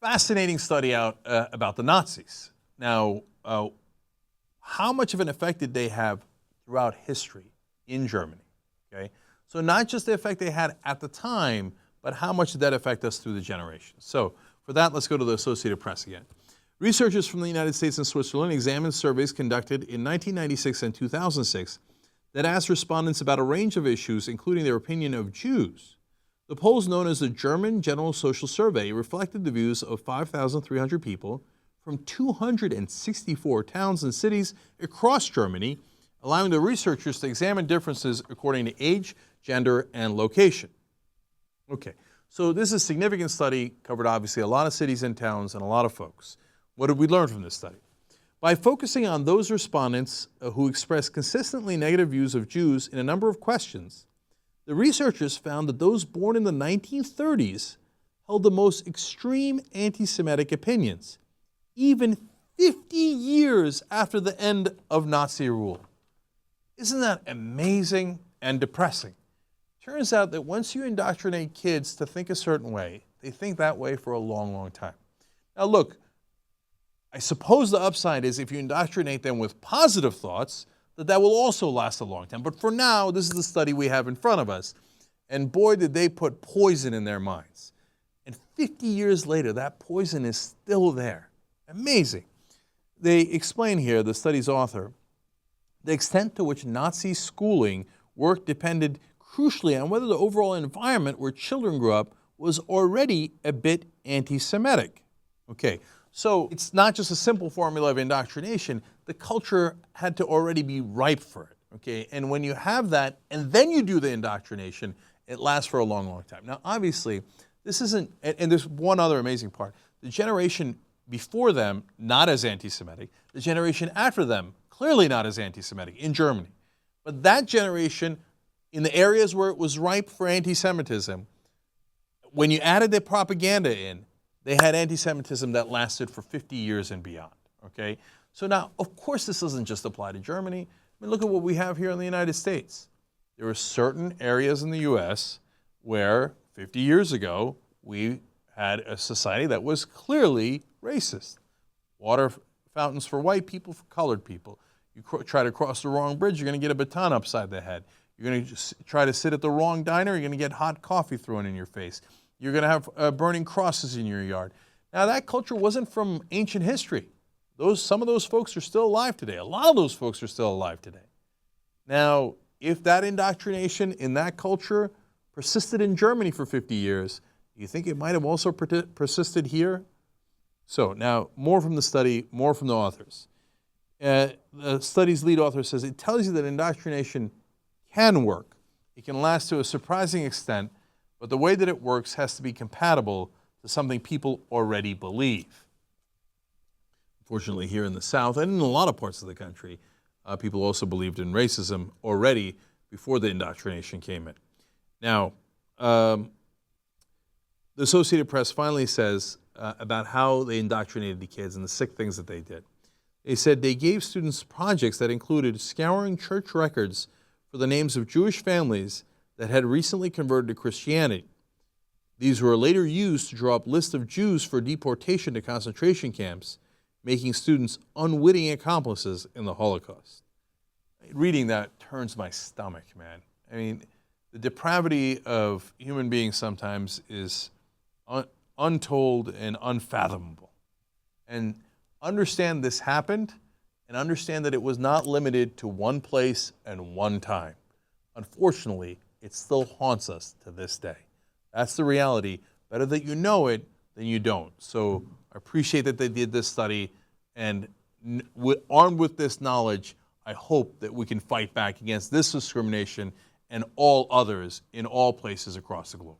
fascinating study out about the Nazis. Now, how much of an effect did they have throughout history in Germany? Okay, so not just the effect they had at the time, but how much did that affect us through the generations? So for that, let's go to the Associated Press again. Researchers from the United States and Switzerland examined surveys conducted in 1996 and 2006 that asked respondents about a range of issues, including their opinion of Jews. The polls, known as the German General Social Survey, reflected the views of 5,300 people from 264 towns and cities across Germany, allowing the researchers to examine differences according to age, gender, and location. Okay, so this is a significant study, covered obviously a lot of cities and towns and a lot of folks. What did we learn from this study? By focusing on those respondents who expressed consistently negative views of Jews in a number of questions, the researchers found that those born in the 1930s held the most extreme anti-Semitic opinions, even 50 years after the end of Nazi rule. Isn't that amazing and depressing? Turns out that once you indoctrinate kids to think a certain way, they think that way for a long, long time. Now look, I suppose the upside is if you indoctrinate them with positive thoughts, that will also last a long time. But for now, this is the study we have in front of us. And boy, did they put poison in their minds. And 50 years later, that poison is still there. Amazing. They explain here, the study's author, the extent to which Nazi schooling work depended crucially on whether the overall environment where children grew up was already a bit anti-Semitic. Okay, so it's not just a simple formula of indoctrination. The culture had to already be ripe for it. Okay, and when you have that and then you do the indoctrination, it lasts for a long, long time. Now, obviously, this isn't, and there's one other amazing part. The generation before them, not as anti-Semitic. The generation after them, clearly not as anti-Semitic in Germany. But that generation, in the areas where it was ripe for anti-Semitism, when you added the propaganda in, they had anti-Semitism that lasted for 50 years and beyond, okay? So now, of course, this doesn't just apply to Germany. I mean, look at what we have here in the United States. There are certain areas in the U.S. where 50 years ago, we had a society that was clearly racist. Water fountains for white people, for colored people. You try to cross the wrong bridge, you're going to get a baton upside the head. You're going to try to sit at the wrong diner, you're going to get hot coffee thrown in your face. You're going to have burning crosses in your yard. Now, that culture wasn't from ancient history. Some of those folks are still alive today. A lot of those folks are still alive today. Now, if that indoctrination in that culture persisted in Germany for 50 years, do you think it might have also persisted here? So now, more from the study, more from the authors. The study's lead author says, it tells you that indoctrination can work. It can last to a surprising extent, but the way that it works has to be compatible to something people already believe. Unfortunately, here in the South and in a lot of parts of the country, people also believed in racism already before the indoctrination came in. Now, the Associated Press finally says about how they indoctrinated the kids and the sick things that they did. They said they gave students projects that included scouring church records for the names of Jewish families that had recently converted to Christianity. These were later used to draw up lists of Jews for deportation to concentration camps, making students unwitting accomplices in the Holocaust. Reading that turns my stomach, man. I mean, the depravity of human beings sometimes is untold and unfathomable. And understand this happened, and understand that it was not limited to one place and one time. Unfortunately, it still haunts us to this day. That's the reality. Better that you know it than you don't. So I appreciate that they did this study, and armed with this knowledge, I hope that we can fight back against this discrimination and all others in all places across the globe.